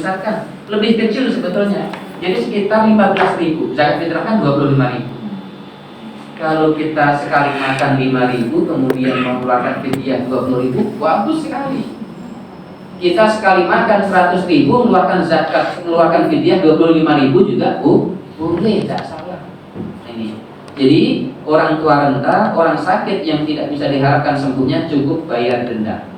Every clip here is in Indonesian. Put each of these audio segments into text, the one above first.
dibesarkan. Lebih kecil sebetulnya. Jadi sekitar 15.000. Zakat fitrah kan 25.000. Kalau kita sekali makan 5.000 kemudian mengeluarkan fidyah 20.000, bagus sekali. Kita sekali makan 100.000 mengeluarkan zakat, mengeluarkan fidyah 25.000 juga boleh, tidak salah. Ini. Jadi orang tua renta, orang sakit yang tidak bisa diharapkan sembuhnya cukup bayar denda.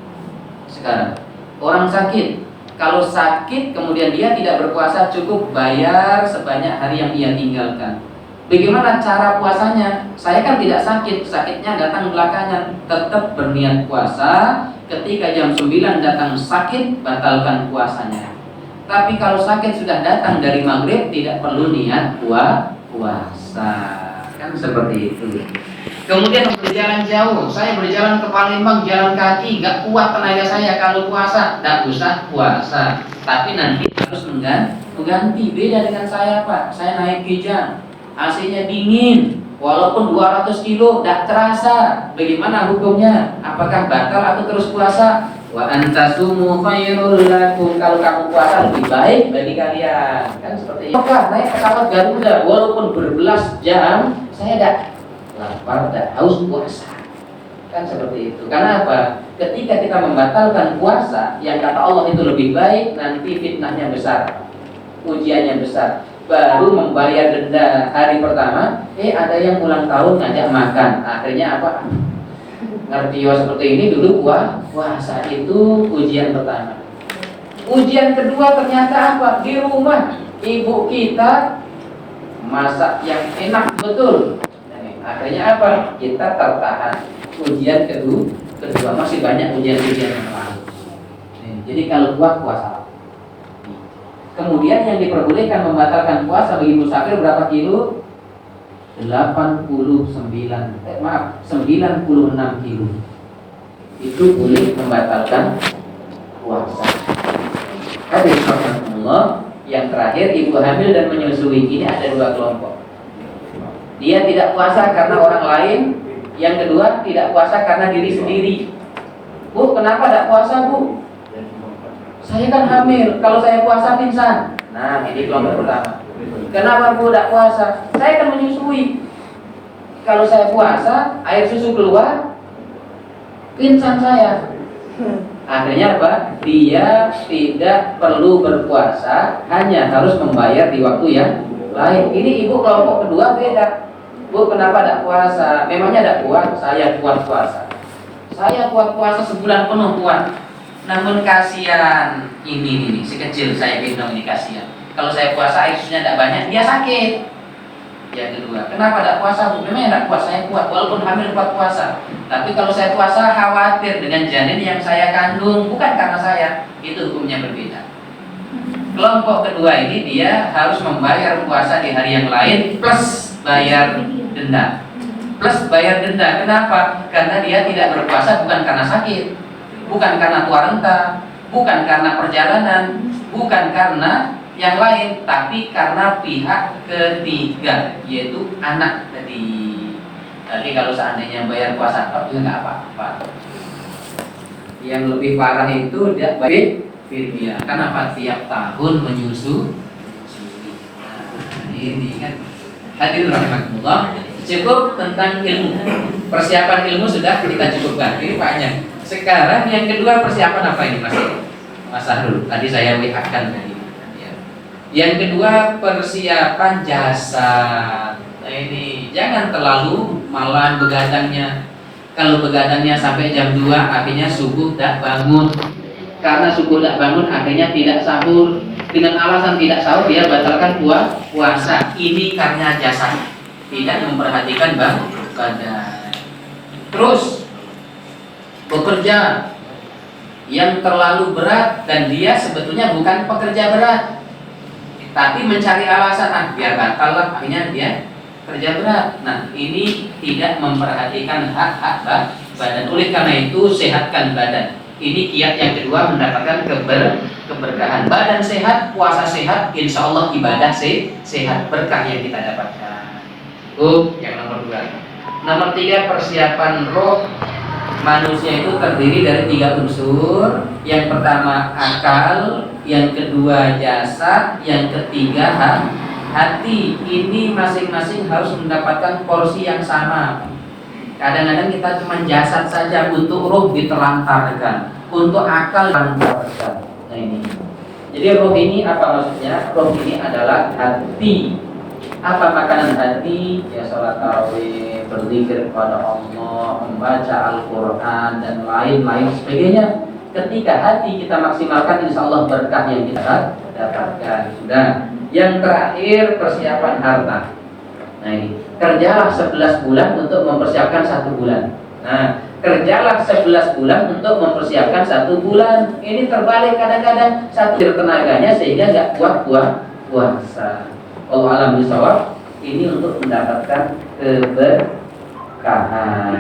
Sekarang orang sakit, kalau sakit kemudian dia tidak berpuasa cukup bayar sebanyak hari yang ia tinggalkan. Bagaimana cara puasanya? Saya kan tidak sakit, sakitnya datang belakangan. Tetap berniat puasa. Ketika jam 9 datang sakit, batalkan puasanya. Tapi kalau sakit sudah datang dari maghrib, tidak perlu niat puasa. Kan seperti itu. Kemudian berjalan jauh, saya berjalan ke Palembang jalan kaki, gak kuat tenaga saya kalau puasa, tidak usah puasa. Tapi nanti harus mengganti. Beda dengan saya Pak, saya naik kijang, AC-nya dingin, walaupun 200 kilo tidak terasa. Bagaimana hukumnya? Apakah batal atau terus puasa? Wa antasumu khairul lakum, kalau kamu puasa lebih baik bagi kalian. Kan seperti itu. Apakah naik pesawat Garuda walaupun berbelas jam, saya tidak lapar, tidak haus, puasa. Kan seperti itu. Karena apa? Ketika kita membatalkan puasa, yang kata Allah itu lebih baik, nanti fitnahnya besar, ujiannya besar. Baru membayar denda hari pertama, ada yang ulang tahun ngajak makan. Akhirnya apa? Ngerti seperti ini dulu puasa itu ujian pertama. Ujian kedua ternyata apa? Di rumah ibu kita masak yang enak betul. Akhirnya apa? Kita tertahan. Ujian kedua masih banyak ujian-ujian yang lain. Jadi kalau puasa. Kemudian yang diperbolehkan membatalkan puasa bagi musafir berapa kilo? 96 kilo. Itu boleh membatalkan puasa. Hadis Rasulullah. Yang terakhir, ibu hamil dan menyusui. Ini ada dua kelompok. Dia tidak puasa karena orang lain. Yang kedua, tidak puasa karena diri sendiri. Bu, kenapa tidak puasa Bu? Saya kan hamil, kalau saya puasa pingsan. Nah, ini kelompok pertama. Kenapa Bu tidak puasa? Saya kan menyusui. Kalau saya puasa, air susu keluar, pingsan saya. Akhirnya apa? Dia tidak perlu berpuasa, hanya harus membayar di waktu yang lain. Ini ibu kelompok kedua beda. Bu, kenapa tidak puasa? Memangnya tidak kuat? Saya kuat puasa. Saya kuat puasa sebulan penuh kuat. Namun kasihan ini si kecil saya gendong ini kasihan. Kalau saya puasa air susunya tidak banyak, dia sakit. Yang kedua, kenapa tidak puasa Bu? Memang tidak puasa, saya kuat walaupun hamil kuat puasa. Tapi kalau saya puasa khawatir dengan janin yang saya kandung, bukan karena saya. Itu hukumnya berbeda. Kelompok kedua ini dia harus membayar puasa di hari yang lain plus bayar denda. Plus bayar denda. Kenapa? Karena dia tidak berpuasa bukan karena sakit, bukan karena tua renta, bukan karena perjalanan, bukan karena yang lain, tapi karena pihak ketiga, yaitu anak tadi. Jadi kalau seandainya bayar puasa juga nggak apa-apa. Yang lebih parah itu dia bayar fidyah. Kenapa? Tiap tahun menyusu. Nah, ini kan. Hadirin rahimakumullah. Cukup tentang ilmu. Persiapan ilmu sudah kita cukupkan. Ini banyak. Sekarang yang kedua persiapan apa ini Mas Sahrul? Tadi saya WA-kan tadi. Yang kedua persiapan jasad. Nah ini jangan terlalu malah begadangnya. Kalau begadangnya sampai jam 2 akhirnya subuh tidak bangun. Karena subuh tidak bangun akhirnya tidak sahur. Dengan alasan tidak sahur dia batalkan puasa. Ini karena jasad, tidak memperhatikan badan. Terus bekerja yang terlalu berat dan dia sebetulnya bukan pekerja berat, tapi mencari alasan biar batal lah, akhirnya dia kerja berat. Nah ini tidak memperhatikan hak-hak badan. Oleh karena itu sehatkan badan. Ini kiat yang kedua mendapatkan keberkahan. Badan sehat, puasa sehat, insya Allah ibadah sehat, berkah yang kita dapatkan. Yang nomor 2. Nomor 3 persiapan roh Manusia itu terdiri dari 3 unsur. Yang pertama akal, yang kedua jasad, yang ketiga hati. Ini masing-masing harus mendapatkan porsi yang sama. Kadang-kadang kita cuma jasad saja, untuk roh ditelantarkan, untuk akal ditelantarkan. Nah ini. Jadi roh ini apa maksudnya? Roh ini adalah hati. Apa makanan hati? Ya sholat tarawih, berzikir kepada Allah, membaca Al-Quran dan lain-lain sebagainya. Ketika hati kita maksimalkan, insya Allah berkah yang kita dapatkan. Sudah. Yang terakhir persiapan harta. Nah ini, kerjalah 11 bulan untuk mempersiapkan 1 bulan. Nah, kerjalah 11 bulan untuk mempersiapkan 1 bulan. Ini terbalik kadang-kadang, satu tenaganya sehingga nggak kuat puasa. Allah alam bisawab. Ini untuk mendapatkan keberkahan.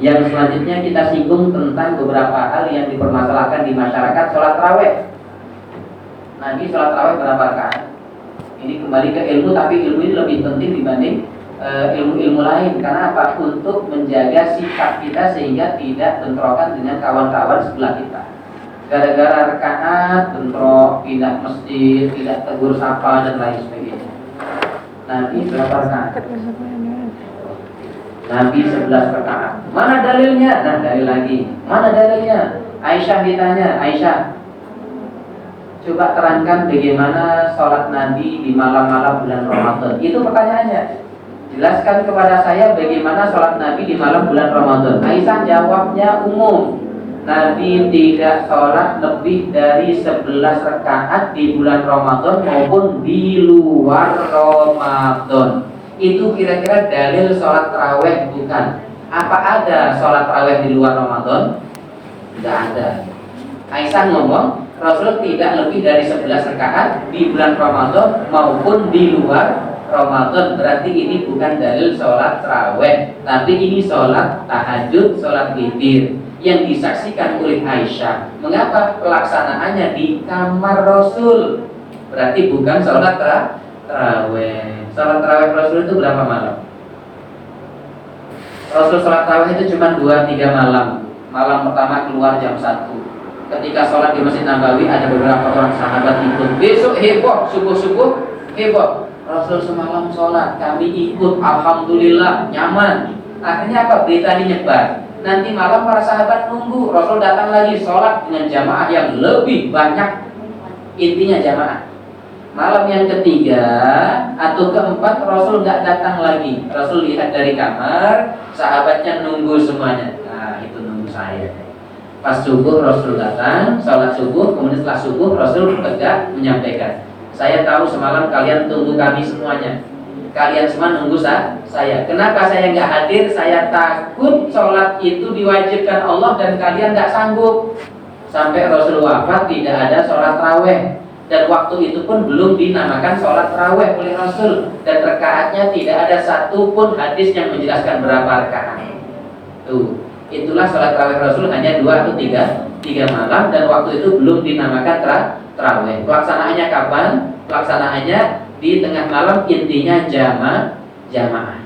Yang selanjutnya kita singgung tentang beberapa hal yang dipermasalahkan di masyarakat. Sholat tarawih. Nanti sholat tarawih berapa rakaat? Ini kembali ke ilmu, tapi ilmu ini lebih penting dibanding ilmu-ilmu lain. Karena apa? Untuk menjaga sikap kita sehingga tidak bentrokan dengan kawan-kawan sebelah kita. Gara-gara rakaat, bentrok, pindah masjid, tidak tegur sapa dan lain sebagainya. Nabi berapa rakaat? Nabi 11 rakaat. Mana dalilnya? Nah, dalil lagi. Mana dalilnya? Aisyah ditanya, Aisyah, coba terangkan bagaimana sholat Nabi di malam-malam bulan Ramadan. Itu pertanyaannya. Jelaskan kepada saya bagaimana sholat Nabi di malam bulan Ramadan. Aisyah jawabnya umum. Nabi tidak sholat lebih dari 11 rakaat di bulan Ramadan maupun di luar Ramadan. Itu kira-kira dalil sholat tarawih bukan? Apa ada sholat tarawih di luar Ramadan? Tidak ada. Aisyah ngomong Rasul tidak lebih dari 11 rakaat di bulan Ramadan maupun di luar Ramadan. Berarti ini bukan dalil sholat tarawih, tapi ini sholat tahajud, sholat witir yang disaksikan oleh Aisyah. Mengapa? Pelaksanaannya di kamar Rasul. Berarti bukan sholat tarawih. Sholat tarawih Rasul itu berapa malam? Rasul sholat tarawih itu cuma 2-3 malam. Malam pertama keluar jam 1. Ketika sholat di Masjid Nabawi ada beberapa orang sahabat ikut. Besok heboh, subuh-subuh heboh. Rasul semalam sholat, kami ikut, alhamdulillah nyaman. Akhirnya apa? Berita ini nyebar. Nanti malam para sahabat nunggu Rasul datang lagi sholat dengan jamaah yang lebih banyak. Intinya jamaah. Malam yang ketiga atau keempat Rasul nggak datang lagi. Rasul lihat dari kamar, sahabatnya nunggu semuanya. Nah itu nunggu saya. Pas subuh Rasul datang, sholat subuh, kemudian setelah subuh Rasul tegak menyampaikan, saya tahu semalam kalian tunggu kami semuanya. Kalian semua nunggu saya. Kenapa saya nggak hadir? Saya takut sholat itu diwajibkan Allah dan kalian nggak sanggup. Sampai Rasul wafat tidak ada sholat tarawih. Dan waktu itu pun belum dinamakan sholat tarawih oleh Rasul. Dan rakaatnya tidak ada satu pun hadis yang menjelaskan berapa rakaat. Tuh, itulah sholat tarawih Rasul hanya 2 atau 3 malam. Dan waktu itu belum dinamakan tarawih. Pelaksanaannya kapan? Pelaksanaannya di tengah malam, intinya jamaah.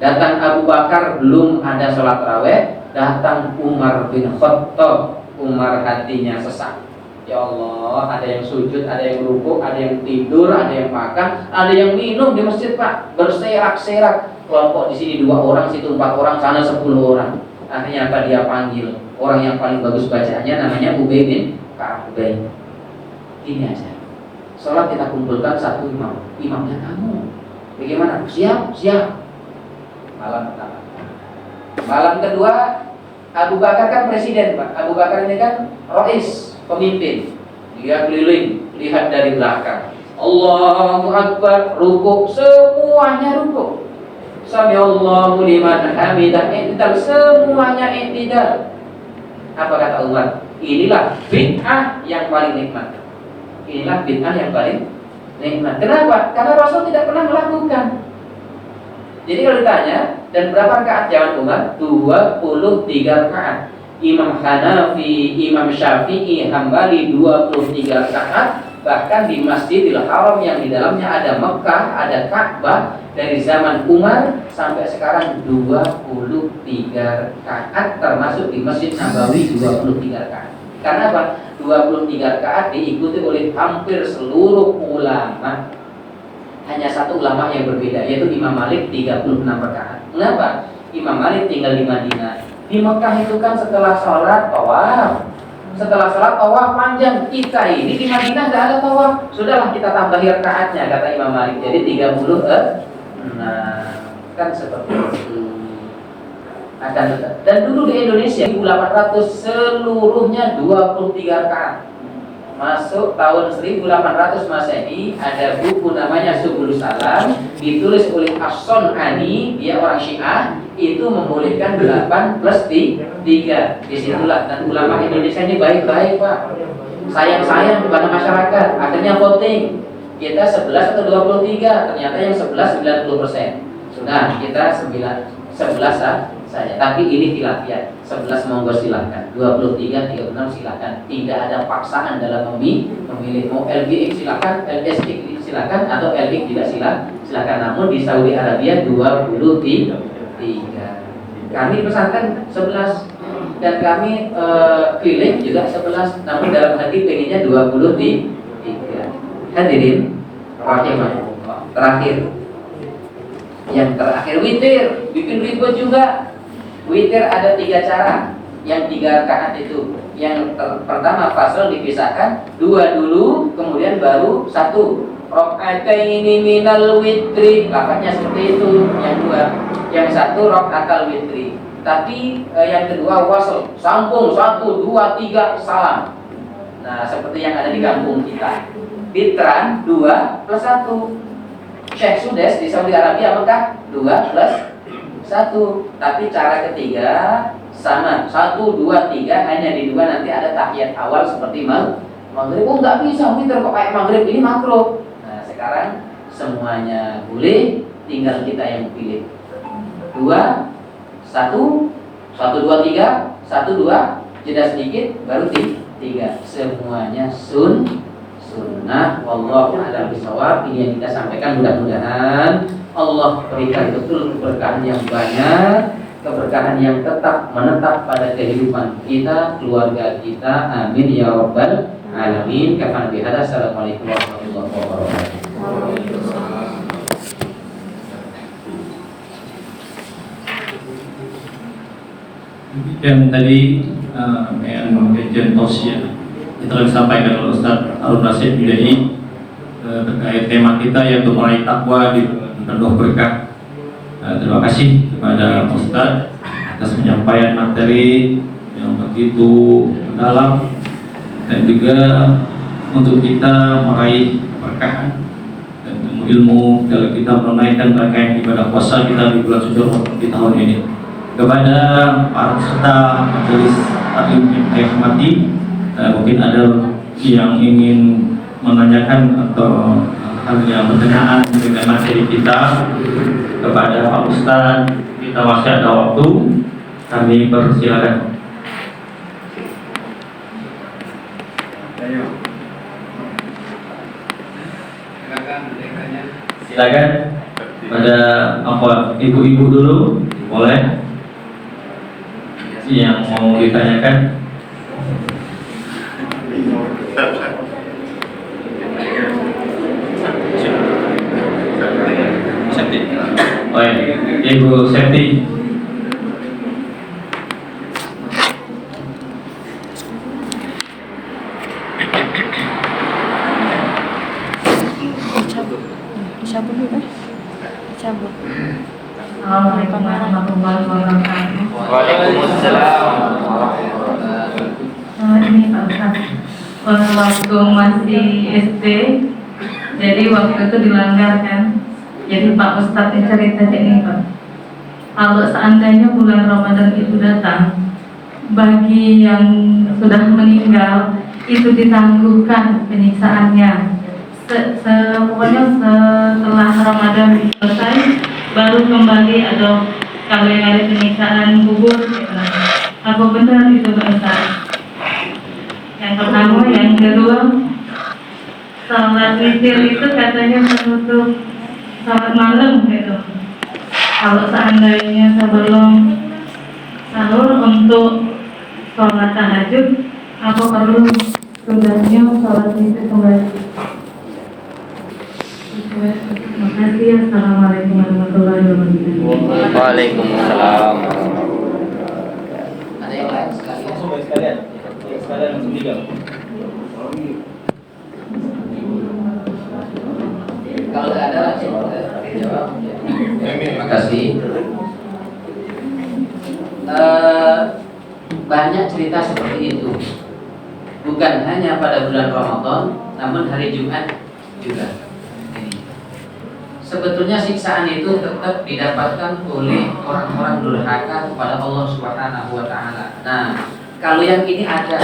Datang Abu Bakar belum ada sholat tarawih, datang Umar bin Khattab. Umar hatinya sesak. Ya Allah, ada yang sujud, ada yang rukuk, ada yang tidur, ada yang makan, ada yang minum di masjid Pak, berserak-serak. Kelompok di sini 2 orang, situ 4 orang, sana 10 orang. Akhirnya apa? Dia panggil orang yang paling bagus bacaannya, namanya Ubay bin Ka'ab. Ini aja. Sholat kita kumpulkan 1 imam. Imamnya kamu. Bagaimana? Siap? Malam pertama. Malam kedua, Abu Bakar kan presiden Pak. Abu Bakar ini kan Rais, pemimpin. Dia keliling, lihat dari belakang. Allahu Akbar, rukuk, semuanya rukuk. Sami'allahu liman hamidah, i'tidal, semuanya i'tidal. Apa kata Umar? Inilah bid'ah yang paling nikmat. Inilah bid'ah yang paling nikmat. Kenapa? Karena Rasul tidak pernah melakukan. Jadi kalau ditanya, dan berapa rakaat jawab Umar? 23 rakaat. Imam Hanafi, Imam Syafi'i, Hambali 23 rakaat. Bahkan di Masjidil Haram yang di dalamnya ada Mekah, ada Ka'bah, dari zaman Umar sampai sekarang 23 rakaat, termasuk di Masjid Nabawi 23 rakaat. Karena apa? 23 rakaat diikuti oleh hampir seluruh ulama. Hanya satu ulama yang berbeda, yaitu Imam Malik 36 rakaat. Mengapa? Imam Malik tinggal di Madinah. Di Mekah itu kan setelah sholat tawaf. Setelah sholat tawaf panjang. Kita ini di Madinah nggak ada tawaf. Sudahlah kita tambahi rakaatnya, kata Imam Malik. Jadi 30. Nah, kan seperti itu. Dan dulu di Indonesia 1800 seluruhnya 23 rakaat. Masuk tahun 1800 Masehi ada buku namanya Subul Salam, ditulis oleh As-Sun'ani, dia orang Syiah, itu membolehkan 8 plus 3. Disitulah, dan ulama Indonesia ini baik-baik Pak, sayang-sayang kepada masyarakat. Akhirnya voting, kita 11 atau 23, ternyata yang 11 90%. Nah kita 11 saja, tapi ini khilafiyah. 11 monggo silahkan, 23, 36 silahkan. Tidak ada paksaan dalam memilih. Mau LBX silahkan, LSX silahkan, atau LX tidak silahkan. Namun di Saudi Arabia 23. Kami pesantren 11 dan kami keliling juga 11. Namun dalam hati pengennya 23. Hadirin rahimahullah. Terakhir, yang terakhir witir, bikin ribet juga. Witir ada 3 cara. Yang 3 rakaat itu, yang pertama fasal dipisahkan, 2 dulu, kemudian baru 1. Rakaataini minal witri, lafadznya seperti itu. Yang 2, yang 1 rakaatal witri. Tapi yang kedua wasl, sambung 1, 2, 3 salam. Nah seperti yang ada di kampung kita. Bitran 2 plus 1. Syekh Sudes di Saudi Arabia Mekah 2 plus 1. Tapi cara ketiga sama, 1, 2, 3, hanya di 2 nanti ada tahiyat awal seperti maghrib. Oh nggak bisa, witir kok kayak maghrib, ini makruh. Nah sekarang semuanya boleh, tinggal kita yang pilih. 2, 1, 1, 2, 3, 1, 2, jeda sedikit, baru 3. Semuanya sunnah. Wallahu a'lam bishawab. Ini yang kita sampaikan, mudah-mudahan Allah berikan betul keberkahan yang banyak, keberkahan yang tetap menetap pada kehidupan kita, keluarga kita. Amin ya rabbal alamin. Kafan bihadza. Assalamualaikum warahmatullahi wabarakatuh. Yang tadi yang kajian tausiah yang telah disampaikan oleh Ustaz Harun Rasyid Bidai terkait tema kita yaitu meraih takwa di penuh berkah. Terima kasih kepada Ustaz atas penyampaian materi yang begitu mendalam dan juga untuk kita meraih berkah dan ilmu dalam kita menunaikan rangkaian ibadah puasa kita di bulan suci Ramadan di tahun ini. Kepada para peserta majelis taklim yang saya hormati, mungkin ada yang ingin menanyakan atau hal yang berkenaan dengan materi kita kepada Pak Ustaz, kita masih ada waktu, kami persilakan. Silakan pada apa ibu-ibu dulu boleh yang mau ditanyakan. Oh ya, Ibu Septi. Cabut. Assalamualaikum warahmatullahi wabarakatuh. Waalaikumsalam. Ini Pak Ustaz, waktu masih SD, jadi waktu itu dilanggar kan. Jadi Pak Ustaz ini cerita ini Pak, kalau seandainya bulan Ramadan itu datang, bagi yang sudah meninggal itu ditangguhkan penyiksaannya. Pokoknya setelah Ramadan selesai baru kembali, atau kalau yang ada penyiksaan kubur gitu. Apa benar itu Pak Ustaz? Yang pertama, yang kedua, sholat witir itu katanya menutup sholat malam gitu. Kalau seandainya sebelum sahur untuk sholat tahajud, apa perlu sudahnya sholat witir kembali? Terima kasih. Assalamualaikum warahmatullahi wabarakatuh. Waalaikumsalam. Ada yang lain sekalian? Sekalian langsung tiga. Kalau nggak ada langsung jawab. Terima kasih. Banyak cerita seperti itu. Bukan hanya pada bulan Ramadan, namun hari Jumat juga. Ini. Sebetulnya siksaan itu tetap didapatkan oleh orang-orang durhaka kepada Allah Subhanahu wa taala. Nah, kalau yang ini ada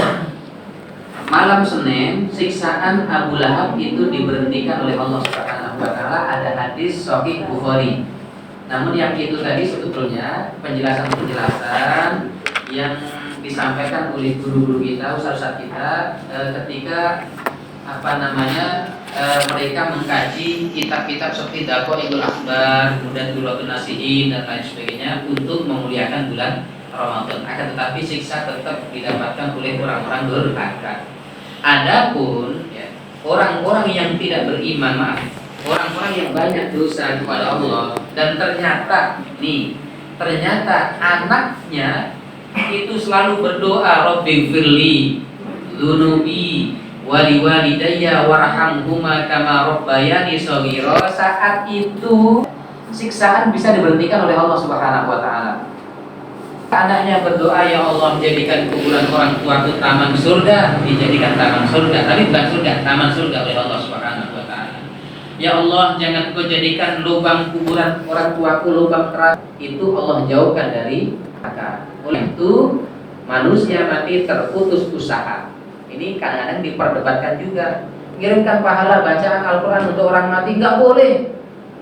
malam Senin, siksaan Abu Lahab itu diberhentikan oleh Allah Subhanahu wa taala, ada hadis Sahih Bukhari. Namun yang itu tadi sebetulnya penjelasan-penjelasan yang disampaikan oleh guru-guru kita, ustaz-ustaz kita ketika mereka mengkaji kitab-kitab seperti Daqaiqul Akhbar, kemudian Duratul Nasihin dan lain sebagainya untuk memuliakan bulan Ramadan. Akan tetapi siksa tetap didapatkan oleh orang-orang durhaka. Adapun ya, orang-orang yang tidak beriman, orang-orang yang banyak dosa kepada Allah dan ternyata anaknya itu selalu berdoa, Rabbighfirli dzunubi wali walidayya warhamhuma kama rabbayani shaghira. Saat itu siksaan bisa diberhentikan oleh Allah Subhanahu wa taala. Anaknya berdoa, ya Allah jadikan kuburan orang tuaku taman surga, dijadikan taman surga, tapi bukan surga, taman surga oleh Allah Subhanahu wa taala. Ya Allah jangan kau jadikan lubang kuburan orang tuaku lubang neraka. Itu Allah jauhkan dari neraka. Oleh itu manusia mati terputus usaha. Ini kadang-kadang diperdebatkan juga. Kirimkan pahala bacaan Al-Quran untuk orang mati, nggak boleh.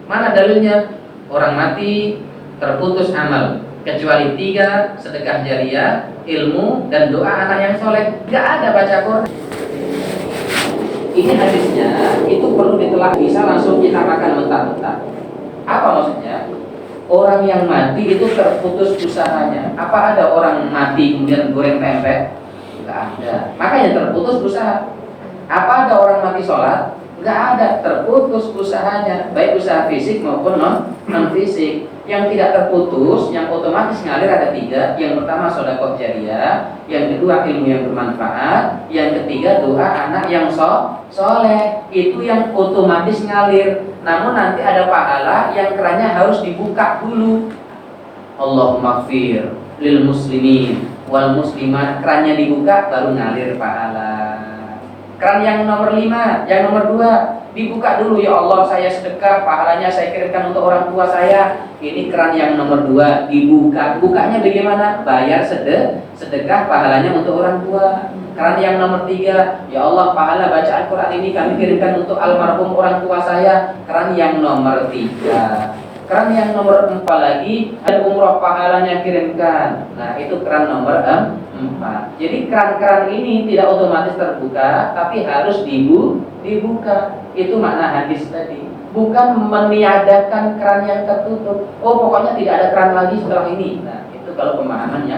Mana dalilnya? Orang mati terputus amal kecuali 3, sedekah jariah, ilmu, dan doa anak yang soleh. Nggak ada baca Quran. Ini hadisnya itu perlu ditelah, bisa langsung kita makan mentah-mentah. Apa maksudnya? Orang yang mati itu terputus usahanya. Apa ada orang mati kemudian goreng tempe? Nggak ada. Makanya terputus usaha. Apa ada orang mati sholat? Nggak ada. Terputus usahanya, baik usaha fisik maupun non fisik. Yang tidak terputus, yang otomatis ngalir ada 3. Yang pertama sedekah jariah, yang kedua ilmu yang bermanfaat, yang ketiga doa anak yang soleh. Itu yang otomatis ngalir. Namun nanti ada pahala yang kerannya harus dibuka dulu. Allahumma gfir lil muslimin wal muslimat, kerannya dibuka baru ngalir pahala. Keran yang nomor 5, yang nomor 2 dibuka dulu, ya Allah saya sedekah, pahalanya saya kirimkan untuk orang tua saya. Ini keran yang nomor 2 dibuka. Bukanya bagaimana? Bayar sedekah, pahalanya untuk orang tua. Keran yang nomor 3, ya Allah pahala bacaan Quran ini kami kirimkan untuk almarhum orang tua saya. Keran yang nomor 3. Keran yang nomor 4 lagi, ada umroh pahalanya kirimkan. Nah itu keran nomor 4. Jadi keran-keran ini tidak otomatis terbuka, tapi harus dibuka. Itu makna hadis tadi. Bukan meniadakan keran yang tertutup. Oh pokoknya tidak ada keran lagi setelah ini. Nah itu kalau pemahaman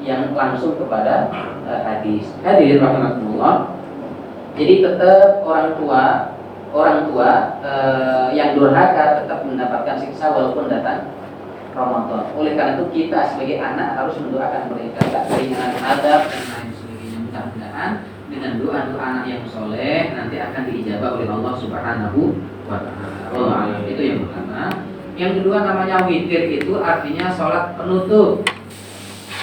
yang langsung kepada hadis. Hadirin rahimakumullah. Jadi tetap orang tua yang durhaka tetap mendapatkan siksa walaupun datang Ramadan. Oleh karena itu kita sebagai anak harus mendoakan mereka keringanan adab dan lain sebagainya. Mudah-mudahan dengan doa-doa anak yang soleh nanti akan diijabah oleh Allah Subhanahu wa taala. Itu yang pertama. Yang kedua namanya witir, itu artinya sholat penutup.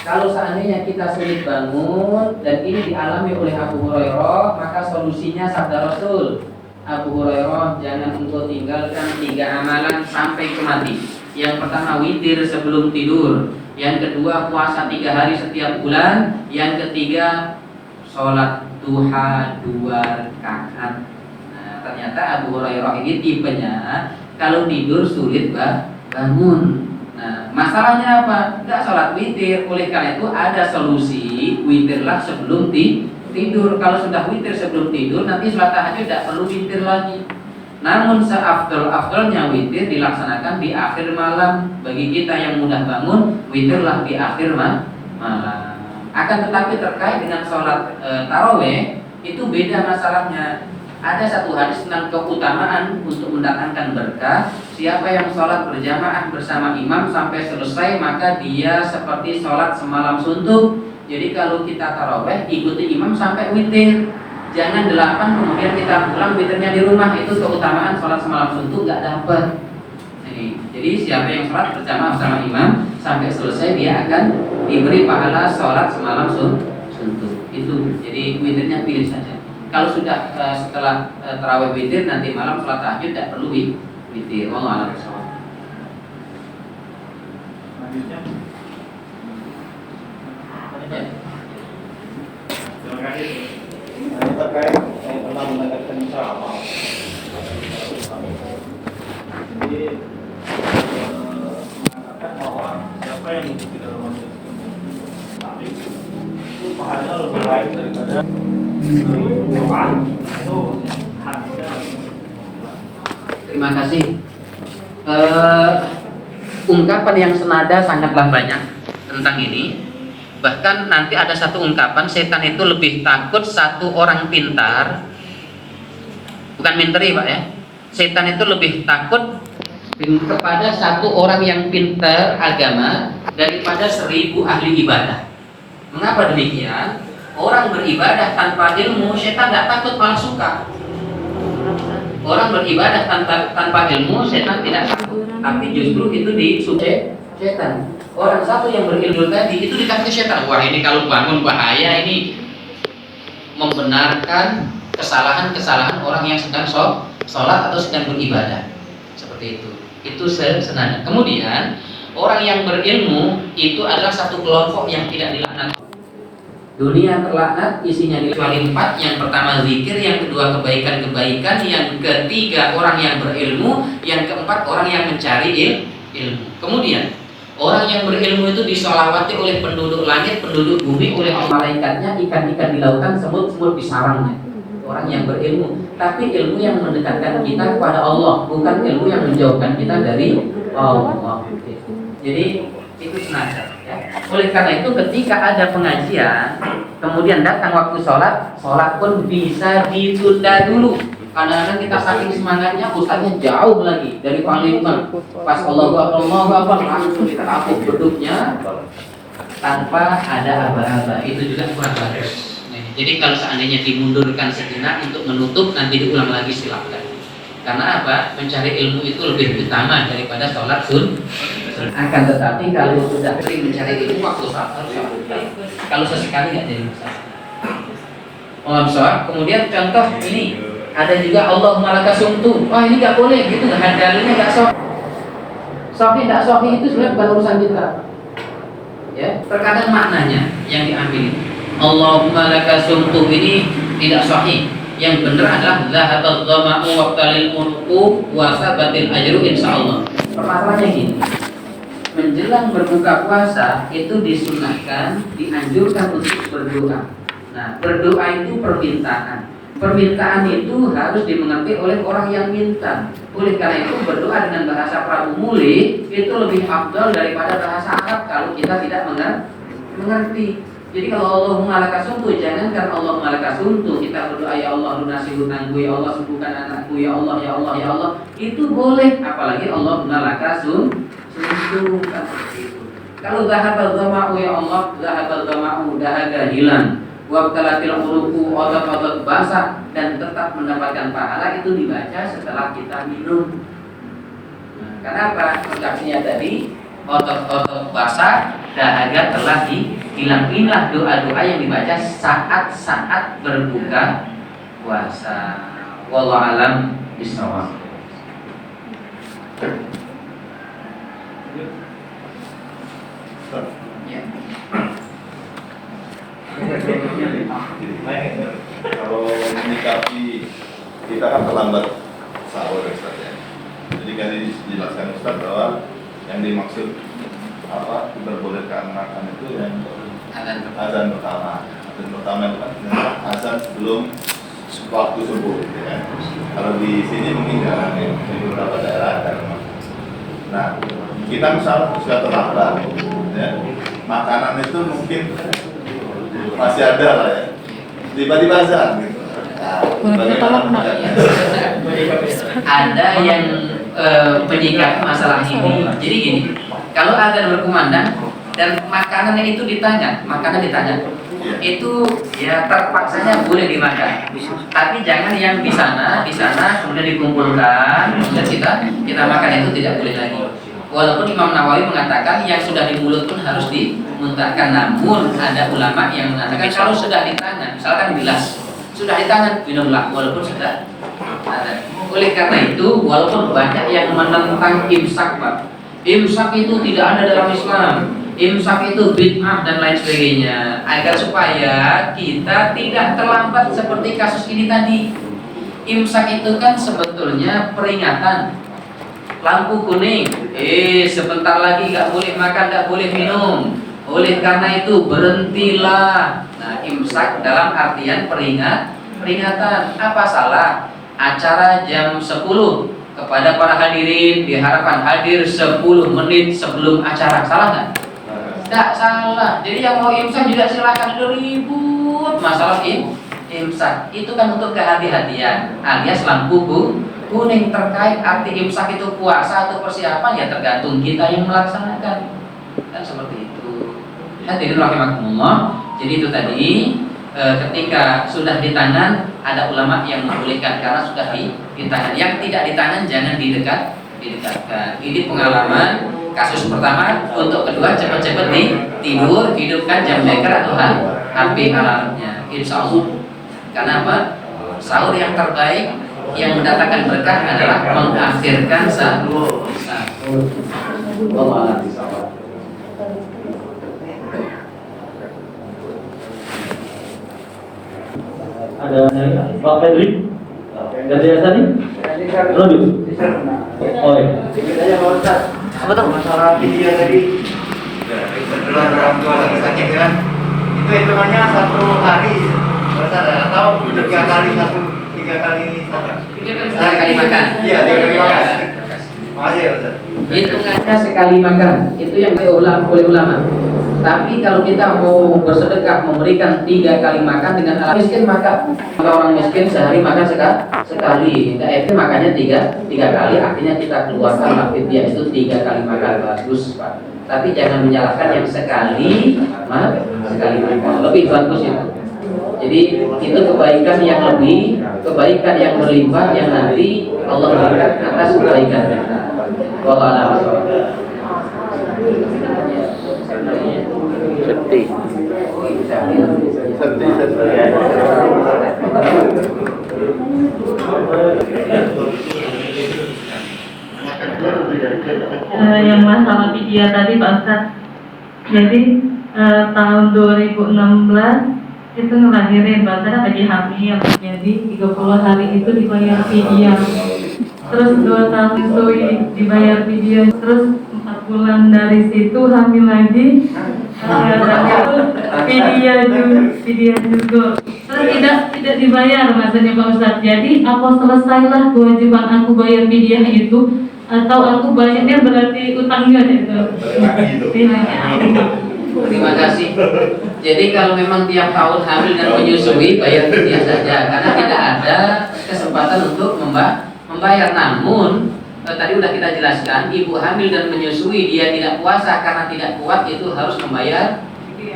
Kalau seandainya kita sulit bangun dan ini dialami oleh Abu Hurairah, maka solusinya sabda Rasul, Abu Hurairah, jangan engkau tinggalkan 3 amalan sampai ke mati. Yang pertama witir sebelum tidur, yang kedua puasa 3 hari setiap bulan, yang ketiga sholat duha 2 rakaat. Nah, ternyata Abu Hurairah ini tipenya kalau tidur sulit bangun. Nah, masalahnya apa? Enggak sholat witir. Oleh karena itu ada solusi, witirlah sebelum tidur. Kalau sudah witir sebelum tidur, nanti sholat tahajud tidak perlu witir lagi. Namun seafdal-afdalnya witir dilaksanakan di akhir malam. Bagi kita yang mudah bangun, witirlah di akhir malam. Akan tetapi terkait dengan sholat taraweh itu beda masalahnya. Ada satu hadis tentang keutamaan untuk mendatangkan berkah. Siapa yang sholat berjamaah bersama imam sampai selesai, maka dia seperti sholat semalam suntuk. Jadi kalau kita taraweh, ikuti imam sampai witir. Jangan 8 kemudian kita pulang witirnya di rumah. Itu keutamaan sholat semalam suntuk nggak dapat. Jadi siapa yang sholat berjamaah bersama imam sampai selesai, dia akan diberi pahala sholat semalam suntuk. Itu jadi witirnya pilih saja. Kalau sudah setelah tarawih witir, nanti malam sholat tahajud tidak perlu witir. Wallahu a'lam bishawab. Terima kasih. Ini terkait yang pernah mendengarkan ceramah. Jadi mengatakan bahwa siapa yang tidak dalam tapi itu pahalanya lebih baik daripada doa. Itu hadisnya. Terima kasih. Ungkapan yang senada sangatlah banyak tentang ini. Bahkan nanti ada satu ungkapan, setan itu lebih takut satu orang pintar, bukan minteri Pak ya. Setan itu lebih takut kepada satu orang yang pintar agama daripada 1000 ahli ibadah. Mengapa demikian? Orang beribadah tanpa ilmu, setan tidak takut, malah suka. Orang beribadah tanpa ilmu, setan tidak takut, tapi justru itu disukai setan. Orang satu yang berilmu tadi itu dikasih setan. Wah, ini kalau bangun bahaya, ini membenarkan kesalahan-kesalahan orang yang sedang sholat atau sedang beribadah. Seperti itu. Itu senada. Kemudian orang yang berilmu itu adalah satu kelompok yang tidak dilaknat. Dunia terlaknat, isinya kecuali 4. Yang pertama zikir, yang kedua kebaikan-kebaikan, yang ketiga orang yang berilmu, yang keempat orang yang mencari ilmu. Kemudian orang yang berilmu itu disolawati oleh penduduk langit, penduduk bumi, oleh malaikatnya, ikan-ikan di lautan, semut-semut di sarangnya. Orang yang berilmu, tapi ilmu yang mendekatkan kita kepada Allah, bukan ilmu yang menjauhkan kita dari Allah. Jadi itu senada. Ya. Oleh karena itu ketika ada pengajian, kemudian datang waktu sholat pun bisa ditunda dulu. Kadang-kadang kita saking semangatnya, ustaznya jauh lagi dari panglima. Pas Allahu Akbar langsung kita kapuk beduknya tanpa ada aba-aba. Itu juga kurang bagus. Jadi kalau seandainya dimundurkan sejenak untuk menutup, nanti diulang lagi silakan. Karena apa? Mencari ilmu itu lebih utama daripada sholat Akan tetapi kalau sudah sering mencari ilmu, waktu sholat harus kalau sesekali nggak jadi masalah. Kemudian contoh ini. Ada juga Allahumma laka sumtu. Wah, ini nggak boleh gitu, dalilnya nggak sahih. Sahih nggak sahih itu sebenarnya bukan urusan kita. Ya, terkadang maknanya yang diambil. Allahumma laka sumtu ini tidak sahih. Yang benar adalah zahabat dhama'u waqtalil unuqu wa sabatil ajru insyaallah. Permasalahannya gini. Menjelang berbuka puasa itu disunahkan, dianjurkan untuk berdoa. Nah, berdoa itu permintaan. Permintaan itu harus dimengerti oleh orang yang minta. Oleh karena itu berdoa dengan bahasa Prabu Muli itu lebih afdal daripada bahasa Arab kalau kita tidak mengerti. Jadi kalau Allahumma laka sumtu, jangankan Allahumma laka sumtu, kita berdoa ya Allah lunasi hutangku, ya Allah sembuhkan anakku, ya Allah, ya Allah, ya Allah. Itu boleh, apalagi Allahumma laka sumtu kan seperti itu. Kalau zahabal dhama'u ya Allah, zahabal dhama'u, dahaga hilang. Wabtalatil uruku, otot-otot basah dan tetap mendapatkan pahala, itu dibaca setelah kita minum. Nah, kenapa? Konstruksinya tadi otot-otot basah, dahaga telah hilang. Inilah doa-doa yang dibaca saat-saat berbuka puasa. Wallahu a'lam bishawab. Ya. Kalau menyikapi kita kan terlambat sahur Ustaz ya. Jadi kan dijelaskan Ustaz bahwa yang dimaksud apa diperbolehkan makan itu yang azan pertama. dan pertama itu kan azan sebelum waktu subuh, ya kan? Kalau di sini mungkin jarang ya, di beberapa daerah ada. Nah, kita misal sudah terlambat, ya, makanan itu mungkin masih ada lah ya, tiba-tiba azan gitu. Ada yang menyikapi masalah ini. Jadi gini, kalau azan berkumandang dan makanannya itu ditanya, itu ya terpaksanya boleh dimakan. Tapi jangan yang di sana kemudian dikumpulkan, kemudian kita makan itu tidak boleh lagi. Walaupun Imam Nawawi mengatakan yang sudah di mulut pun harus dimuntahkan, namun ada ulama yang mengatakan kalau sudah di tangan, misalkan gelas sudah di tangan, minumlah walaupun sudah ada. Oleh karena itu, walaupun banyak yang menentang imsak, Pak, imsak itu tidak ada dalam Islam, imsak itu bid'ah dan lain sebagainya, agar supaya kita tidak terlambat seperti kasus ini tadi. Imsak itu kan sebetulnya peringatan, lampu kuning, sebentar lagi nggak boleh makan, nggak boleh minum. Oleh karena itu berhentilah. Nah, imsak dalam artian peringatan. Apa salah acara jam 10 kepada para hadirin diharapkan hadir 10 menit sebelum acara, salah nggak? Tidak salah. Jadi yang mau imsak juga silakan, ribut masalah imsak. Itu kan untuk kehati-hatian alias lampu kuning. Terkait arti imsak itu puasa atau persiapan, ya tergantung kita yang melaksanakan. Kan seperti itu. Hadirin rahimakumullah. Jadi itu tadi ketika sudah di tangan ada ulama yang membolehkan karena sudah di tangan. Yang tidak di tangan jangan didekatkan. Ini pengalaman kasus pertama. Untuk kedua, cepat-cepat tidur, hidupkan jam beker atau HP alarmnya. Insya Allah. Karena apa? Sahur yang terbaik yang mendatangkan berkah adalah mengakhirkan sahur. Ada Pak Fedri dari Yayasan ini? Robi? Oh iya. Apa tuh? Masalah video tadi. Kebetulan orang tua lagi sakit kan? Itu hitungannya 1 hari. Atau 3 kali satu. 3 kali makan. Iya, 3 kali makan. Makasih ya Ustaz. Hitungannya sekali makan. Itu yang oleh ulama. Tapi kalau kita mau bersedekah memberikan 3 kali makan dengan alat miskin, maka orang miskin sehari makan sekali. Itu makannya 3 kali, artinya kita keluarkan fidyah itu 3 kali makan, bagus Pak. Tapi jangan menyalahkan yang sekali makan, lebih bagus itu. Jadi itu kebaikan yang lebih, kebaikan yang berlimpah yang nanti Allah berikan atas kebaikan kita. Wallahu a'lam. Sedih. Yang masalah video tadi Pak Ustadz. Jadi tahun 2016 itu ngelahirin Pak Ustadz lagi hamil. Jadi 30 hari itu dibayar video. Terus 2 tahun sui dibayar video. Terus 4 bulan dari situ hamil lagi. Video juga. Terus tidak dibayar maksudnya Pak Ustadz. Jadi apa selesailah kewajiban aku bayar video itu, atau aku bayarnya berarti utangnya itu? Terima kasih. Jadi kalau memang tiap tahun hamil dan menyusui, bayar fidyah saja, karena tidak ada kesempatan untuk membayar. Namun tadi udah kita jelaskan, ibu hamil dan menyusui dia tidak puasa karena tidak kuat, itu harus membayar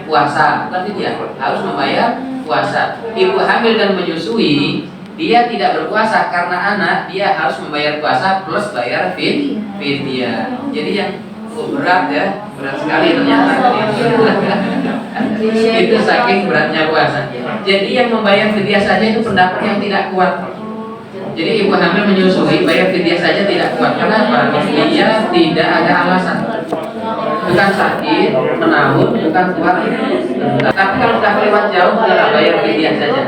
puasa, bukan fidyah, harus membayar puasa. Ibu hamil dan menyusui dia tidak berpuasa karena anak, dia harus membayar puasa plus bayar fidyah. Jadi yang berat ya, berat sekali ternyata. Itu saking beratnya puasa. Jadi yang membayar fidyah saja itu pendapat yang tidak kuat. Jadi ibu hamil menyusui bayar fidyah saja tidak kuat. Kenapa? Dia tidak ada alasan. Bukan sakit, menahun, bukan kuat. Tapi kalau sudah lewat jauh, sudah bayar fidyah saja.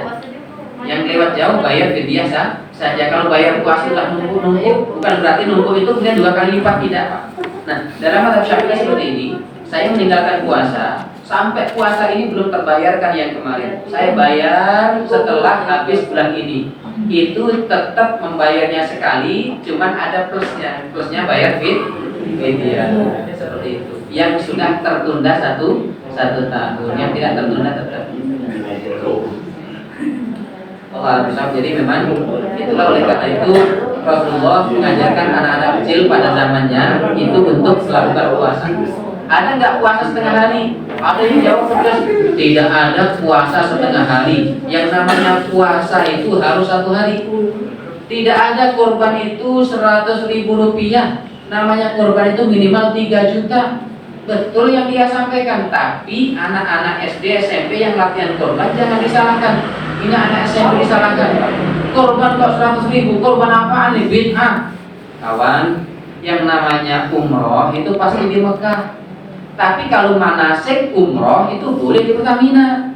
Yang lewat jauh bayar fidyah saja. Kalau bayar puasa sudah nunggu, bukan berarti nunggu itu kemudian 2 kali lipat, tidak Pak. Nah, dalam mazhab Syafi'i seperti ini, saya meninggalkan puasa sampai puasa ini belum terbayarkan yang kemarin. Saya bayar setelah habis bulan ini. Itu tetap membayarnya sekali, cuman ada plusnya. Plusnya bayar fidyah. Seperti itu. Yang sudah tertunda satu tahun, yang tidak tertunda tetap. Allah Rasulullah. Jadi memang itulah oleh karena itu Rasulullah mengajarkan anak-anak kecil pada zamannya itu untuk melakukan puasa. Ada nggak puasa setengah hari? Ada yang jawab tegas, tidak ada puasa setengah hari. Yang namanya puasa itu harus 1 hari. Tidak ada korban itu 100.000 rupiah. Namanya korban itu minimal 3 juta. Betul yang dia sampaikan. Tapi anak-anak SD, SMP yang latihan korban jangan disalahkan. Ini anak SMP disalahkan. Korban kok 100.000, korban apaan nih? Bid'ah. Kawan, yang namanya umroh itu pasti di Mekah. Tapi kalau manasik umroh itu boleh di Pertamina.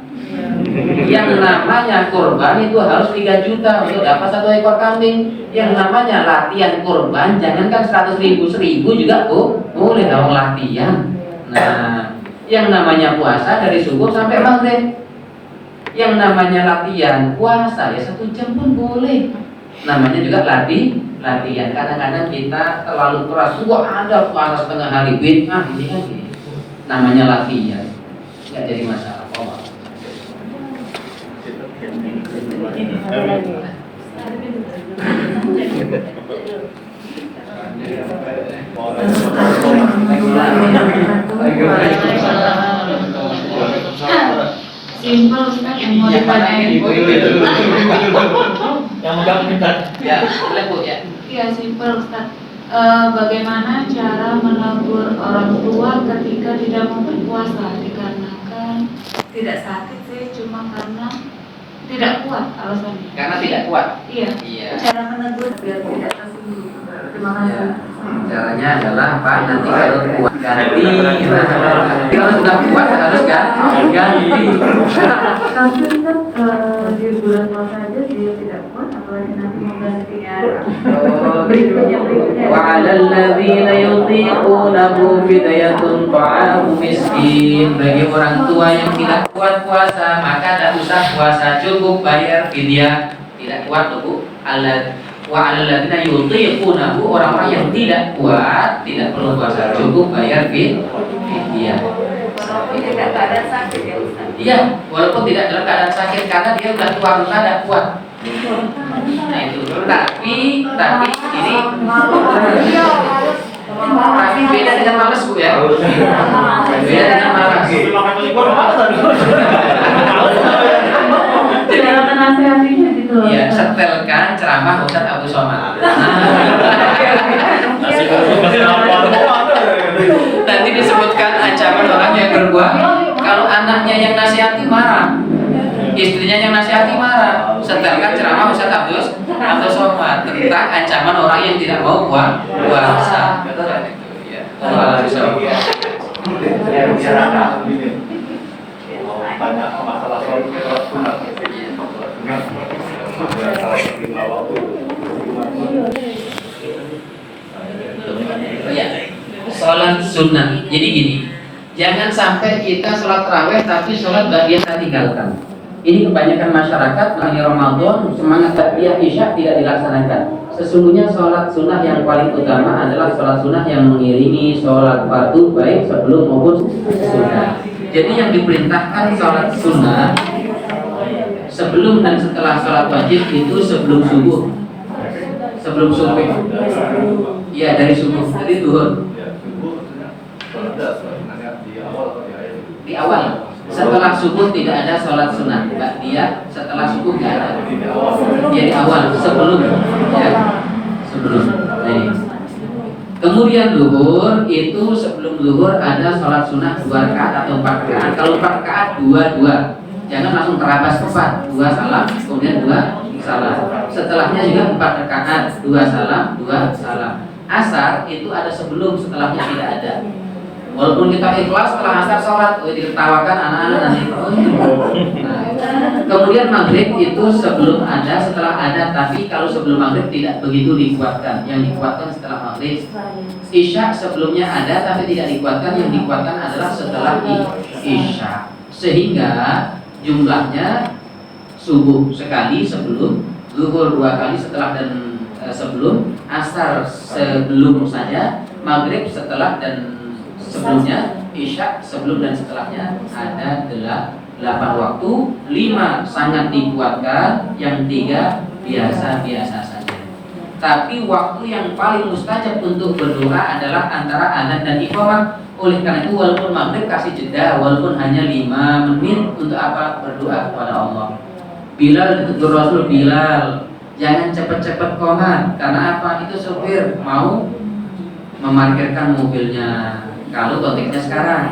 Yang namanya korban itu harus 3 juta untuk dapat 1 ekor kambing. Yang namanya latihan korban, jangankan 100.000, 1.000 juga boleh dong latihan. Nah, yang namanya puasa dari subuh sampai maghrib. Yang namanya latihan puasa ya 1 jam pun boleh. Namanya juga latihan. Kadang-kadang kita terlalu keras. Wah, ada puasa setengah hari, bid'ah ini kan. Namanya latihan, nggak jadi masalah. Simpel Ustaz yang mau ditanyain. Yang megang minta. Ya, boleh Bu ya. Iya, simpel Ustaz. Bagaimana cara menegur orang tua ketika tidak mau berpuasa dikarenakan tidak sakit sih, cuma karena tidak kuat alasannya. Karena tidak kuat. Iya. Cara menegur biar tidak tersinggung. Terima kasih. Caranya adalah apa? Nanti kalau kuat ganti. Kalau sudah kuat harus ganti. Tapi kan di bulan puasa aja dia tidak kuat, apalagi nanti mau ganti ya. Berikutnya. وعلى الذين يطيقونه فدية طعام مسكين. Bagi orang tua yang tidak kuat puasa maka tidak usah puasa, cukup bayar fidyah. Tidak kuat tuh wa 'alal ladzina yutiqunahu, orang-orang yang tidak kuat tidak perlu puasa, cukup bayar fidyah. Tidak keadaan sakit ya Ustaz. Iya, walaupun tidak dalam keadaan sakit karena dia sudah tua renta tidak kuat. Nah itu. Tapi ini beda dengan malas Bu ya. Beda dengan malas. Jadi akan nasihatinya gitu. Iya, setelkan ceramah Ustaz Abu Somad. Nanti disebutkan ancaman orang yang berbuat. Kalau anaknya yang nasihati marah, istrinya yang nasihati marah, setelkan ceramah Ustaz Abu Somad tentang ancaman orang yang tidak mau puasa. Betul kan itu? Ya. Banyak masalah soal sunat. Sholat sunnah. Jadi gini, jangan sampai kita sholat taraweh tapi sholat bagian kita tinggalkan. Ini kebanyakan masyarakat lagi Ramadan semangat takbir isya tidak dilaksanakan. Sesungguhnya sholat sunnah yang paling utama adalah sholat sunnah yang mengiringi sholat fardu baik sebelum maupun sunnah. Jadi yang diperintahkan sholat sunnah sebelum dan setelah sholat wajib itu sebelum subuh. Sebelum subuh. Iya, dari subuh, dari duhur. Di awal. Setelah subuh tidak ada sholat sunnah. Dia setelah subuh tidak ada. Dia di awal, sebelum ya. Sebelum. Nah, kemudian duhur itu sebelum duhur ada sholat sunnah 2 rakaat atau 4 rakaat. Kalau 4 rakaat 2. Jangan langsung terabas 4, 2 salam, kemudian 2 salam. Setelahnya juga 4 rakaat, 2 salam, 2 salam. Asar itu ada sebelum, setelahnya tidak ada. Walaupun kita ikhlas setelah asar sholat, ditertawakan anak-anak nanti. Nah, kemudian maghrib itu sebelum ada, setelah ada, tapi kalau sebelum maghrib tidak begitu dikuatkan. Yang dikuatkan setelah maghrib. Isya sebelumnya ada, tapi tidak dikuatkan. Yang dikuatkan adalah setelah Isya. Sehingga jumlahnya subuh sekali sebelum, zuhur 2 kali setelah dan sebelum, asar sebelum saja, maghrib setelah dan sebelumnya, isya sebelum dan setelahnya, ada 8 waktu. 5 sangat dikuatkan, yang 3 biasa-biasa saja. Tapi waktu yang paling mustajab untuk berdoa adalah antara adzan dan iqamah. Oleh karena itu walaupun maghrib kasih jeda, walaupun hanya 5 menit, untuk apa? Berdoa kepada Allah. Bilal ditegur Rasul, Bilal jangan cepat-cepat qomat. Karena apa? Itu sopir mau memarkirkan mobilnya. Kalau konteksnya sekarang,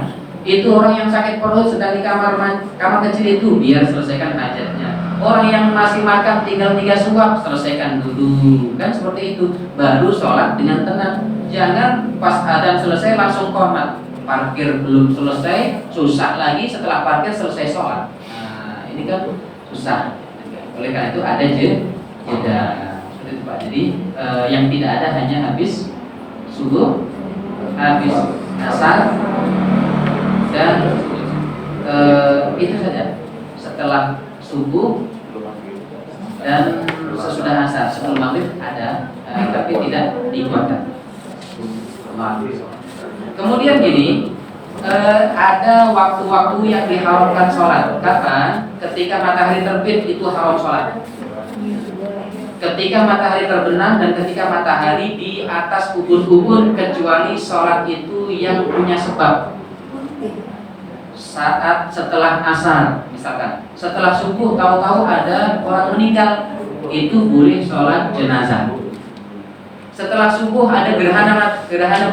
itu orang yang sakit perut sedang di kamar kecil itu, biar selesaikan hajatnya. Orang yang masih makan tinggal 3 suap, selesaikan dulu. Kan seperti itu. Baru sholat dengan tenang. Jangan pas adzan selesai langsung qomat. Parkir belum selesai, susah lagi setelah parkir selesai sholat. Nah, ini kan susah. Oleh karena itu ada jeda. Seperti itu Pak. Jadi yang tidak ada hanya habis subuh, habis asar, dan itu saja. Setelah subuh dan sesudah asar, sebelum maghrib ada, tapi tidak dikuatkan. Kemudian gini, ada waktu-waktu yang diharamkan sholat. Kapan? Ketika matahari terbit itu haram sholat. Ketika matahari terbenam dan ketika matahari di atas ubun-ubun, kecuali sholat itu yang punya sebab. Saat setelah asar, misalkan setelah subuh tahu-tahu ada orang meninggal, itu boleh sholat jenazah. Setelah subuh ada gerhana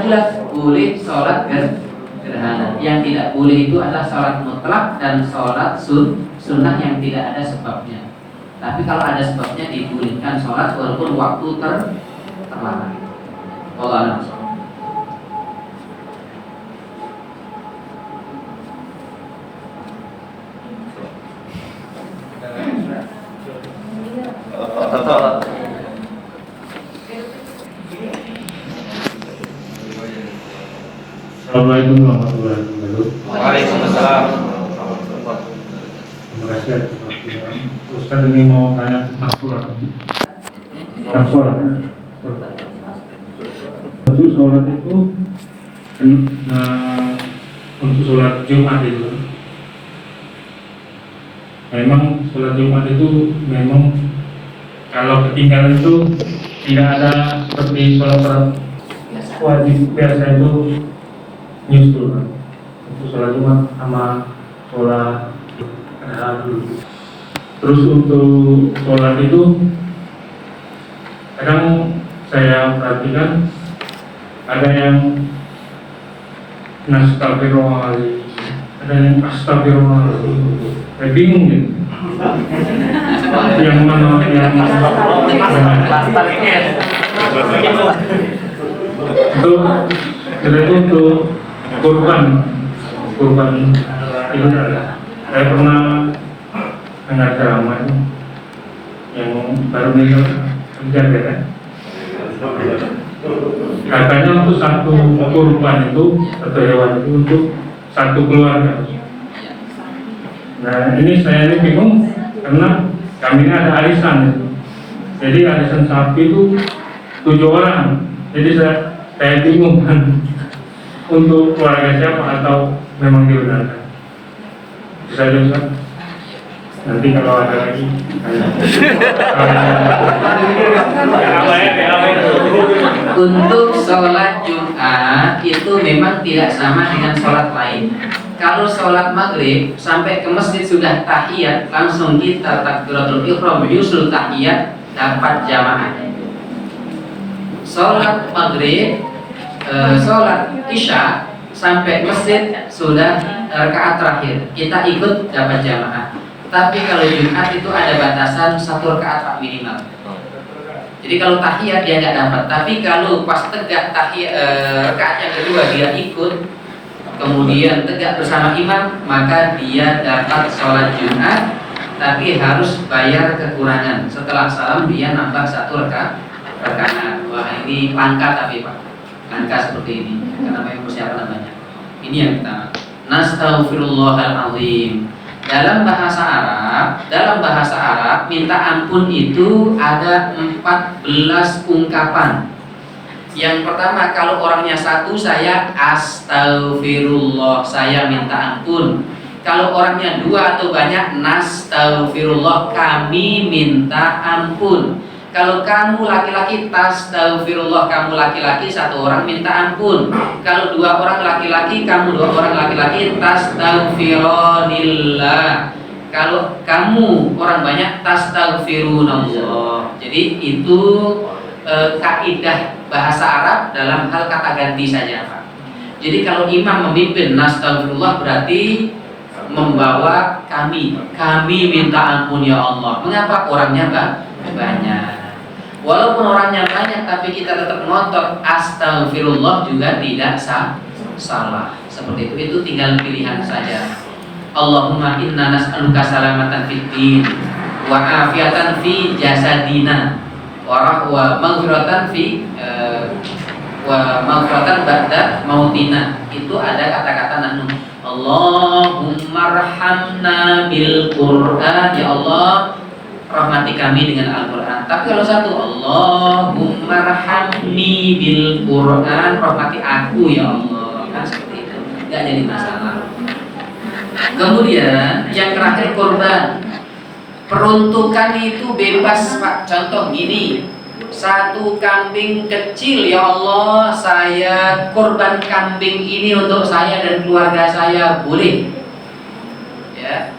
bulan, boleh sholat gerhana. Yang tidak boleh itu adalah sholat mutlak dan sholat sunnah yang tidak ada sebabnya. Tapi kalau ada sebabnya dibolehkan sholat walaupun waktu terlarang. Allah. Assalamualaikum warahmatullahi wabarakatuh. Waalaikumsalam. Terima kasih atas waktunya. Ustaz ini mau tanya tentang sholat. Untuk sholat itu untuk sholat Jumat itu, memang sholat Jumat itu memang kalau ketinggalan itu tidak ada seperti sholat wajib biasa itu nyusul kan. Untuk sholat Jumat sama sholat dulu. Terus untuk sholat itu kadang saya perhatikan ada yang nastagfirullahaladzim, ada yang astagfirullahaladzim. Saya bingung gitu. Yang mana yang itu untuk kurban itu saya pernah dengar ceramah yang baru menjaga kan. Katanya untuk satu kurban itu atau hewan itu untuk satu keluarga. Nah ini saya ini bingung karena kami ini ada arisan. Jadi arisan sapi itu 7 orang. Jadi saya bingung kan untuk keluarga siapa atau memang dibenarkan. Bisa juga. Nanti kalau ada lagi Untuk sholat Jumat itu memang tidak sama dengan sholat lain. Kalau sholat maghrib sampai ke masjid sudah tahiyat, langsung kita takbiratul ihram yusul tahiyat, dapat jamaah. Sholat maghrib, sholat isya sampai masjid sudah rakaat terakhir, kita ikut dapat jamaah. Tapi kalau Jumat itu ada batasan 1 rakaat minimal. Jadi kalau tahiyat dia nggak dapat. Tapi kalau pas tegak tahiyat rakaat yang kedua dia ikut, kemudian tegak bersama imam, maka dia dapat sholat Jumat. Tapi harus bayar kekurangan. Setelah salam dia nambah 1 rakaat. Wah ini langka tapi Pak, langka seperti ini. Karena memang persiapan namanya. Ini yang pertama. Nastaghfirullahalazim. Dalam bahasa Arab minta ampun itu ada 14 ungkapan. Yang pertama, kalau orangnya satu, saya astaghfirullah, saya minta ampun. Kalau orangnya dua atau banyak, nastaghfirullah, kami minta ampun. Kalau kamu laki-laki, tastaghfirullah, kamu laki-laki, satu orang minta ampun. Kalau dua orang laki-laki, kamu dua orang laki-laki, tastaghfironillah. Kalau kamu orang banyak, tastaghfirunallah. Jadi itu kaidah bahasa Arab dalam hal kata ganti saja, Pak. Jadi kalau imam memimpin nastaghfirullah berarti membawa kami minta ampun ya Allah. Mengapa orangnya banyak? Walaupun orangnya banyak tapi kita tetap ngotot astaghfirullah juga tidak salah. Seperti itu tinggal pilihan saja. Allahumma inna nas'aluka salamatan fid din wa afiatan fi jasadina wa maghfiratan ba'da mautina. Itu ada kata-kata nahnu. Allahumma arhamna bil Qur'an, ya Allah rahmati kami dengan Al-Quran. Tapi kalau satu, Allahumma arhamni bil Qur'an, rahmati aku ya Allah, kan seperti itu, nggak jadi masalah. Kemudian yang terakhir korban. Peruntukan itu bebas, Pak. Contoh gini, satu kambing kecil, ya Allah saya korban kambing ini untuk saya dan keluarga saya, boleh ya.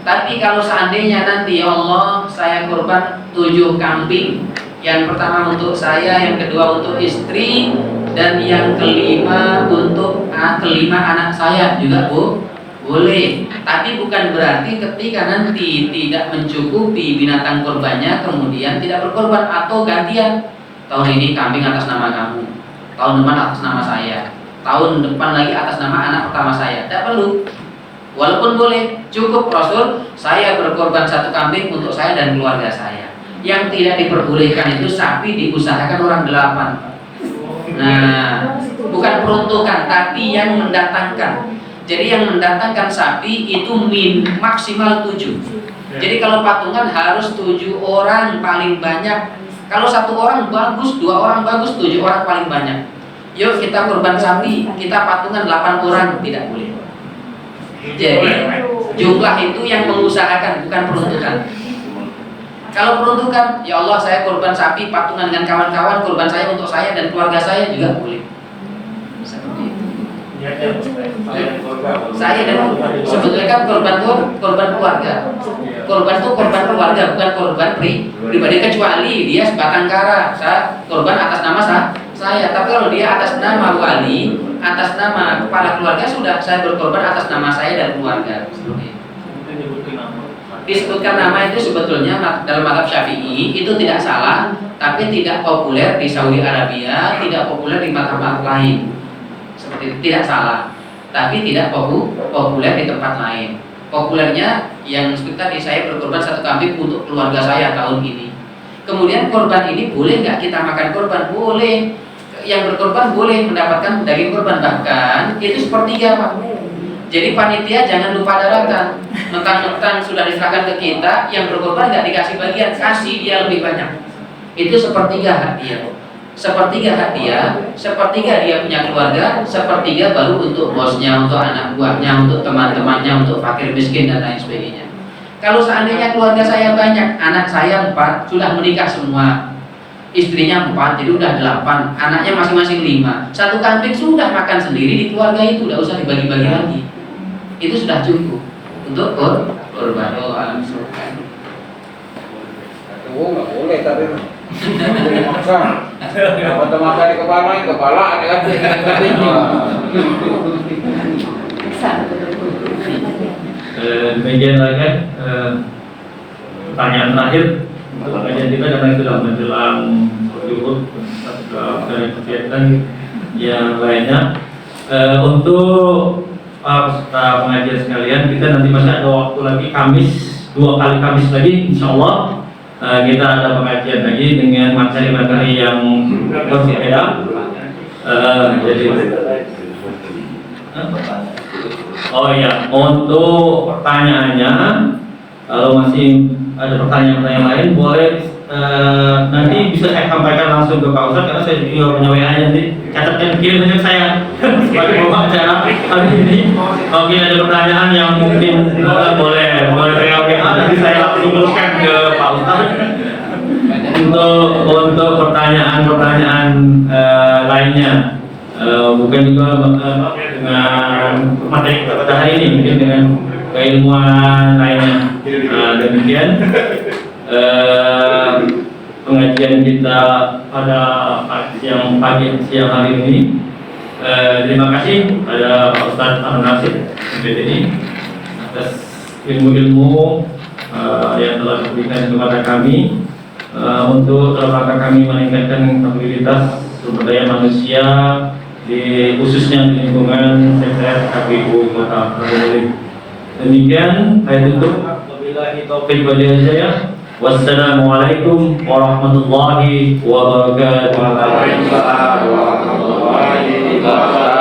Tapi kalau seandainya nanti, ya Allah saya korban 7 kambing, yang pertama untuk saya, yang kedua untuk istri, dan yang kelima untuk kelima anak saya juga, Bu, boleh. Tapi bukan berarti ketika nanti tidak mencukupi binatang korbannya kemudian tidak berkorban atau gantian. Tahun ini kambing atas nama kamu, tahun depan atas nama saya, tahun depan lagi atas nama anak pertama saya. Tidak perlu. Walaupun boleh, cukup Rasul, saya berkorban 1 kambing untuk saya dan keluarga saya. Yang tidak diperbolehkan itu sapi diusahakan orang 8. Nah, bukan peruntukan, tapi yang mendatangkan. Jadi yang mendatangkan sapi itu maksimal 7. Jadi kalau patungan harus 7 orang paling banyak. Kalau 1 orang bagus, 2 orang bagus, 7 orang paling banyak. Yuk kita korban sapi, kita patungan 8 orang, tidak boleh. Jadi jumlah itu yang mengusahakan, bukan peruntukan. Kalau peruntukan, ya Allah saya korban sapi patungan dengan kawan-kawan, korban saya untuk saya dan keluarga saya juga boleh. Seperti itu. Saya dan sebetulnya kan korban itu korban keluarga. Korban itu korban keluarga, bukan korban pribadi, kecuali dia sebatang kara. Saya korban atas nama saya. Tapi kalau dia atas nama wali, atas nama kepala keluarga, sudah saya berkorban atas nama saya dan keluarga. Seperti itu. Disebutkan nama itu sebetulnya dalam mazhab Syafi'i itu tidak salah, tapi tidak populer di Saudi Arabia, tidak populer di mazhab lain. Seperti itu, tidak salah, tapi tidak populer di tempat lain. Populernya yang seperti tadi, saya berkorban 1 kambing untuk keluarga saya tahun ini. Kemudian korban ini boleh nggak kita makan korban? Boleh. Yang berkorban boleh mendapatkan daging korban, bahkan itu sepertiga, Pak. Jadi panitia jangan lupa darahkan. Mentang-mentang sudah diserahkan ke kita, yang berkorban nggak dikasih bagian, kasih dia lebih banyak. Itu sepertiga hadiah. Sepertiga hadiah, sepertiga dia punya keluarga, sepertiga baru untuk bosnya, untuk anak buahnya, untuk teman-temannya, untuk fakir miskin dan lain sebagainya. Kalau seandainya keluarga saya banyak, anak saya 4 sudah menikah semua, istrinya 4, jadi udah 8, anaknya masing-masing 5. 1 kambing sudah makan sendiri di keluarga itu, udah usah dibagi-bagi lagi. Itu sudah cukup untuk korban. Oh, alhamdulillah. Nggak boleh tapi maksa. Mata-mata di kepala ada kan? Demikian lagi pertanyaan terakhir untuk kajian kita karena sudah menjelang zuhur dari kegiatan yang lainnya. Untuk peserta pengajian sekalian, kita nanti masih ada waktu lagi Kamis, 2 kali Kamis lagi, insya Allah kita ada pengajian lagi dengan materi-materi yang berbeda. Jadi Oh iya, untuk pertanyaannya, kalau masih ada pertanyaan-pertanyaan lain, boleh nanti bisa saya sampaikan langsung ke Pak Ustadz, karena saya juga punya WA nya, nanti catatkan kirim saja saya sebagai pembaca hari ini. Mungkin ada pertanyaan yang mungkin boleh WA, nanti saya langsung teruskan ke Pak Ustadz. Untuk pertanyaan-pertanyaan lainnya, bukan juga dengan materi kita hari ini, mungkin dengan keilmuan lainnya. Demikian pengajian kita pada siang hari ini. Terima kasih pada Pak Ustadz Harun Rashid MPTI atas ilmu-ilmu yang telah diberikan kepada kami untuk dalam rangka kami meningkatkan kapabilitas sumber daya manusia khususnya di lingkungan sektor KPU Kota Probolinggo. Demikian saya tutup. Wabillahi taufiq wal hidayah. Wassalamualaikum warahmatullahi wabarakatuh. Waalaikumsalam warahmatullahi wabarakatuh.